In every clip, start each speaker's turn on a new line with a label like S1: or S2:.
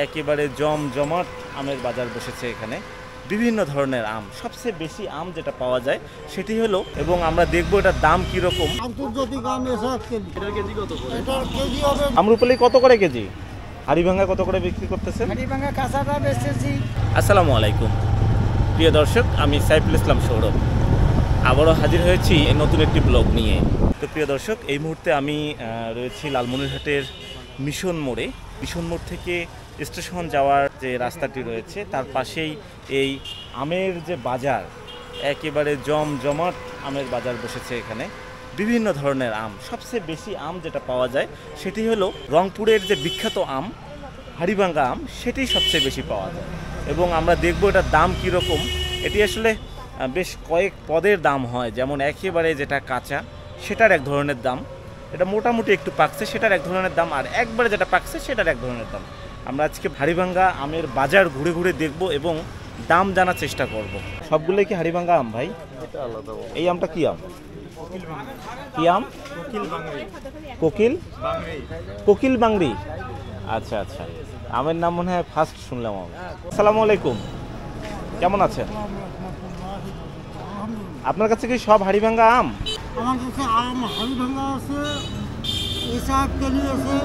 S1: একেবারে জমজমাট আমের বাজার বসেছে এখানে। বিভিন্ন ধরনের আম, সবচেয়ে বেশি আম যেটা পাওয়া যায় সেটি হলো, এবং আমরা দেখবো এটার দাম কিরকম।
S2: আন্তর্জাতিক আম এটার কেজি কত করে? এটার কেজি হবে
S1: আম্রপালি কত করে কেজি? হাড়িভাঙ্গা কত করে বিক্রি করতেছেন?
S2: হাড়িভাঙ্গা কাঁচাটা বেচতেছি।
S1: আসসালামু আলাইকুম প্রিয় দর্শক, আমি সাইফুল ইসলাম সৌরভ আবারও হাজির হয়েছি নতুন একটি ব্লগ নিয়ে। তো প্রিয় দর্শক, এই মুহূর্তে আমি রয়েছি লালমনিরহাটের মিশন মোড়ে। মিশন মোড় থেকে স্টেশন যাওয়ার যে রাস্তাটি রয়েছে তার পাশেই এই আমের যে বাজার, একেবারে জমজমাট আমের বাজার বসেছে এখানে। বিভিন্ন ধরনের আম, সবচেয়ে বেশি আম যেটা পাওয়া যায় সেটি হলো রংপুরের যে বিখ্যাত আম হাড়িভাঙ্গা আম, সেটি সবচেয়ে বেশি পাওয়া যায়। এবং আমরা দেখব এটার দাম কীরকম। এটি আসলে বেশ কয়েক পদের দাম হয়, যেমন একেবারে যেটা কাঁচা সেটার এক ধরনের দাম, এটা মোটামুটি একটু পাকছে সেটার এক ধরনের দাম, আর একবারে যেটা পাকছে সেটার এক ধরনের দাম। আমরা আজকে হাড়িভাঙ্গা আমের বাজার ঘুরে ঘুরে দেখব এবং দাম জানার চেষ্টা করব। সবগুলোই কি হাড়িভাঙ্গা আম ভাই? এই আমটা কি আম? কি আম? কোকিল কোকিল বাংরি। আচ্ছা আচ্ছা, আমের নাম মনে হয় ফার্স্ট শুনলাম আমি। আসসালামু আলাইকুম, কেমন আছেন? আপনার কাছে কি সব হাড়িভাঙ্গা আম?
S2: আমার কাছে আম হাড়িভাঙ্গা আছে, এসব কেজি আছে।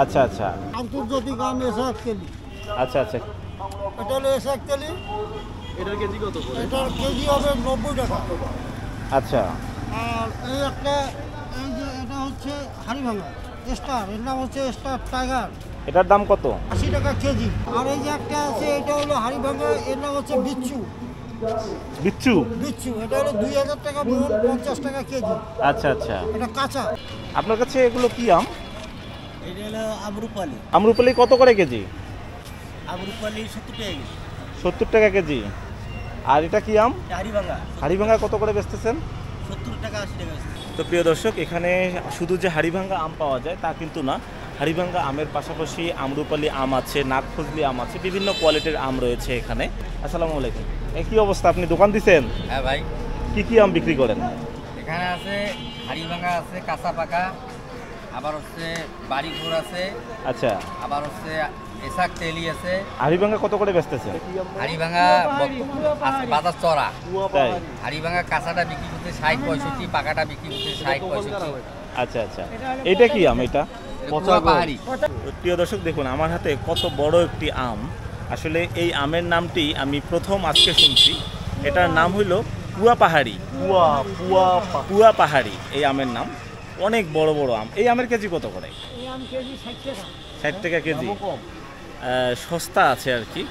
S1: আচ্ছা আচ্ছা,
S2: আন্তর্জাতিক আম এসব কেজি।
S1: আচ্ছা আচ্ছা,
S2: এটা হলো এসব কেজি।
S3: এটার কেজি কত করে?
S2: এটার কেজি হবে 90 টাকা।
S1: আচ্ছা
S2: আর এই একটা, এই যে এটা হচ্ছে হাড়িভাঙ্গা স্টার, এর নাম হচ্ছে স্টার টাইগার,
S1: এটার দাম কত?
S2: 80 টাকা কেজি। আর এই যে একটা আছে, এটা হলো হাড়িভাঙ্গা, এর নাম হচ্ছে বিচ্ছু।
S1: বিচ্ছু
S2: বিচ্ছু এটা হলো 2000 টাকা মন, 50 টাকা কেজি।
S1: আচ্ছা আচ্ছা,
S2: এটা কাঁচা।
S1: আপনার কাছে এগুলো কি আম?
S2: এটা হলো আম্রপালি।
S1: আম্রপালি কত করে কেজি?
S2: আম্রপালি 70 টাকা কেজি।
S1: 70 টাকা কেজি। আর এটা কি আম?
S2: হাড়িভাঙ্গা
S1: হাড়িভাঙ্গা কত করে বেচতেছেন?
S2: 70 টাকা 80 টাকা।
S1: তো প্রিয় দর্শক, এখানে শুধু যে হাড়িভাঙ্গা আম পাওয়া যায় তা কিন্তু না। হাড়িভাঙ্গা আমের পাশাপাশি আম্রপালি আম আছে, নাগফজলি আম আছে, বিভিন্ন কোয়ালিটির আম রয়েছে এখানে। আসসালামু আলাইকুম, কি অবস্থা? আপনি দোকান দিচ্ছেন?
S3: হ্যাঁ ভাই,
S1: কি আম বিক্রি করেন?
S3: এখানে আছে হাড়িভাঙ্গা আছে, কাঁচা পাকা, আবার হচ্ছে বাড়িঘর আছে,
S1: আচ্ছা,
S3: আবার হচ্ছে এসাক তেলি আছে।
S1: হাড়িভাঙ্গা কত করে বেচতেছেন?
S3: হাড়িভাঙ্গা আজকে বাজার চড়া।
S1: তাই?
S3: হাড়িভাঙ্গা কাঁচাটা বিক্রি করতে 60-65, পাকাটা বিক্রি করতে 60-65।
S1: আচ্ছা আচ্ছা, এটা কি আম? এটা
S3: পচা পাহাড়ি।
S1: প্রিয় দর্শক দেখুন, আমার হাতে কত বড় একটি আম। আসলে এই আমের নামটি আমি প্রথম আজকে শুনছি। এটার নাম হইল পুয়া পাহাড়ি। পুয়া পাহাড়ি এই আমের নাম। অনেক বড় বড় আম। এই আমের কেজি কত করে?
S2: এই আম কেজি 60 টাকা।
S1: 60 টাকা কেজি, সস্তা আছে আর কি।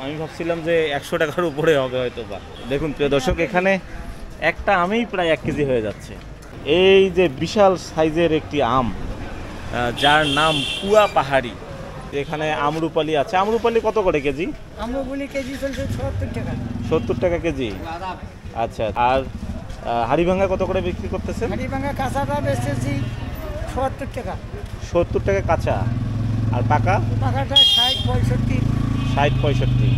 S1: আমি ভাবছিলাম যে 100 টাকার উপরে হবে হয়তো বা। দেখুন প্রিয় দর্শক, এখানে একটা আমেই প্রায় 1 কেজি হয়ে যাচ্ছে। এই যে বিশাল সাইজের একটি আম, যার নাম পুয়া পাহাড়ি। এখানে আম্রপালি আছে। আম্রপালি কত করে কেজি?
S2: আম্রপালি কেজি চলছে 70 টাকা।
S1: 70 টাকা কেজি। আচ্ছা, আর হাড়িভাঙ্গা কত করে বিক্রি করতেছেন?
S2: হাড়িভাঙ্গা কাঁচাটা বেচতেছি 70 টাকা।
S1: 70 টাকা কাঁচা, আর পাকা?
S2: পাকাটা 60-65।
S1: 60-65।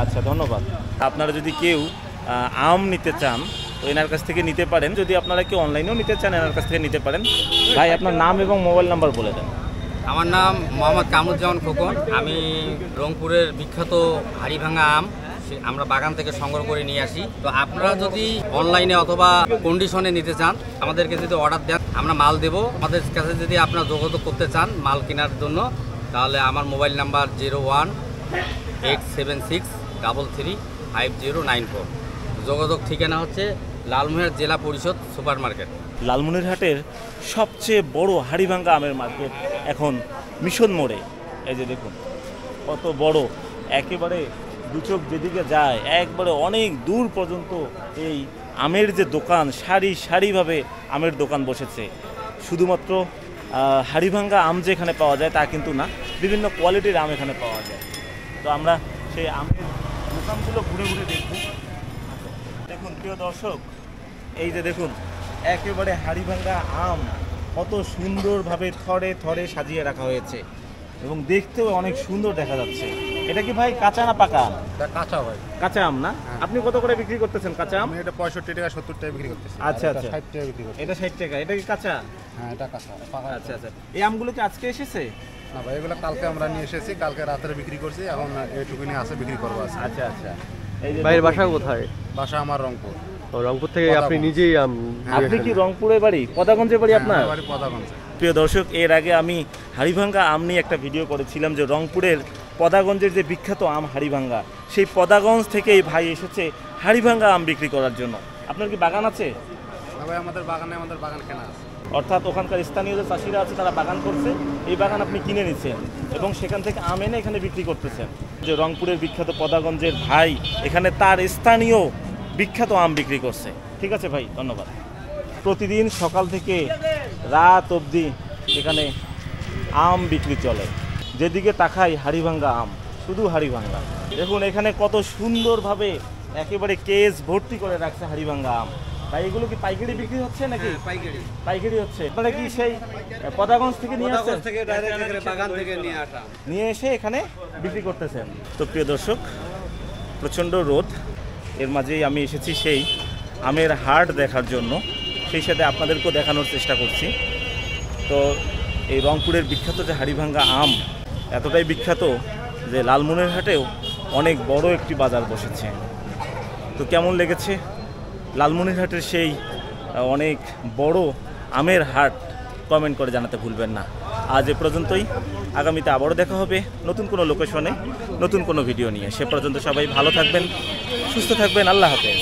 S1: আচ্ছা, ধন্যবাদ। আপনারা যদি কেউ আম নিতে চান তো এনার কাছ থেকে নিতে পারেন। যদি আপনারা কেউ অনলাইনেও নিতে চান এনার কাছ থেকে নিতে পারেন। ভাই, আপনার নাম এবং মোবাইল নাম্বার বলে দেন।
S3: আমার নাম মোহাম্মদ কামরুজ্জামান খোকন। আমি রংপুরের বিখ্যাত হাড়িভাঙ্গা আম আমরা বাগান থেকে সংগ্রহ করে নিয়ে আসি। তো আপনারা যদি অনলাইনে অথবা কন্ডিশনে নিতে চান, আমাদেরকে যদি অর্ডার দেন আমরা মাল দেবো। আমাদের কাছে যদি আপনারা যোগাযোগ করতে চান মাল কেনার জন্য, তাহলে আমার মোবাইল নাম্বার 01-876-33-5094। যোগাযোগ ঠিকানা হচ্ছে লালমনিরহাট জেলা পরিষদ সুপার মার্কেট।
S1: লালমনিরহাটের সবচেয়ে বড় হাড়িভাঙ্গা আমের মার্কেট এখন মিশন মোড়ে। এই যে দেখুন কত বড়, একেবারে দু চোখ যেদিকে যায় একবারে অনেক দূর পর্যন্ত এই আমের যে দোকান, সারি সারিভাবে আমের দোকান বসেছে। শুধুমাত্র হাড়িভাঙ্গা আম যে এখানে পাওয়া যায় তা কিন্তু না, বিভিন্ন কোয়ালিটির আম এখানে পাওয়া যায়। তো আমরা সেই আমের দোকানগুলো ঘুরে ঘুরে দেখব। দেখুন প্রিয় দর্শক, এই যে দেখুন একেবারে হাড়িভাঙ্গা আম কত সুন্দরভাবে থরে থরে সাজিয়ে রাখা হয়েছে এবং দেখতেও অনেক সুন্দর দেখা যাচ্ছে। এটা কি ভাই কাঁচা না পাকা আম?
S3: এটা কাঁচা ভাই।
S1: কাঁচা আম না? আপনি কত করে বিক্রি করতেছেন কাঁচা আম?
S4: এটা 65 টাকা 70 টাকা বিক্রি করতেছি।
S1: আচ্ছা আচ্ছা,
S4: 60 টাকা বিক্রি করতেছি।
S1: এটা 60 টাকা। এটা কি কাঁচা?
S4: হ্যাঁ, এটা কাঁচা পাকা।
S1: আচ্ছা আচ্ছা, এই আমগুলো কি আজকে এসেছে?
S4: না ভাই, এগুলো কালকে আমরা নিয়ে এসেছি, কালকে রাত্রে বিক্রি করছি, এখন এইটুকুনি আছে, বিক্রি করবো আছে।
S1: আচ্ছা আচ্ছা, এই যে
S5: ভাইয়ের বাসা কোথায়?
S4: বাসা আমার রংপুর।
S5: ও, রংপুর থেকে
S4: পদাগঞ্জ।
S5: আপনি নিজেই আম
S1: আপনি কি রংপুরে বাড়ি, পদাগঞ্জে বাড়ি আপনার?
S4: আমার বাড়ি পদাগঞ্জে।
S1: প্রিয় দর্শক, এর আগে আমি হাড়িভাঙ্গা আম নিয়ে একটা ভিডিও করেছিলাম যে রংপুরের পদাগঞ্জের যে বিখ্যাত আম হাড়িভাঙ্গা, সেই পদাগঞ্জ থেকে এই ভাই এসেছে হাড়িভাঙ্গা আম বিক্রি করার জন্য। আপনার কি বাগান আছে?
S4: না ভাই, আমাদের বাগান কেনা আছে।
S1: অর্থাৎ ওখানকার স্থানীয় যে চাষিরা আছে তারা বাগান করছে, এই বাগান আপনি কিনে নিচ্ছেন এবং সেখান থেকে আম এনে এখানে বিক্রি করতেছেন। যে রংপুরের বিখ্যাত পদাগঞ্জের ভাই এখানে তার স্থানীয় বিখ্যাত আম বিক্রি করছে। ঠিক আছে ভাই, ধন্যবাদ। প্রতিদিন সকাল থেকে রাত অবধি এখানে আম বিক্রি চলে, যেদিকে তাকাই হাড়িভাঙ্গা আম, শুধু হাড়িভাঙ্গা। দেখুন এখানে কত সুন্দরভাবে একেবারে কেস ভর্তি করে রাখছে হাড়িভাঙ্গা আম। ভাই এগুলো কি পাইকারি বিক্রি হচ্ছে নাকি? পাইকারি হচ্ছে। আপনারা কি সেই পদাগঞ্জ থেকে নিয়ে আসছেন?
S3: বাগান থেকে নিয়ে আসা।
S1: নিয়ে এসে এখানে বিক্রি করতেছেন। তো প্রিয় দর্শক, প্রচণ্ড রোদ, এর মাঝেই আমি এসেছি সেই আমের হাট দেখার জন্য, সেই সাথে আপনাদেরকেও দেখানোর চেষ্টা করছি। তো এই রংপুরের বিখ্যাত যে হাড়িভাঙ্গা আম এতটাই বিখ্যাত যে লালমনিরহাটেও অনেক বড় একটি বাজার বসেছে। তো কেমন লেগেছে লালমনিরহাটের সেই অনেক বড় আমের হাট, কমেন্ট করে জানাতে ভুলবেন না। আজ এ পর্যন্তই, আগামীতে আবারও দেখা হবে নতুন কোনো লোকেশনে নতুন কোনো ভিডিও নিয়ে। সে পর্যন্ত সবাই ভালো থাকবেন, সুস্থ থাকবেন। আল্লাহ হাফেজ।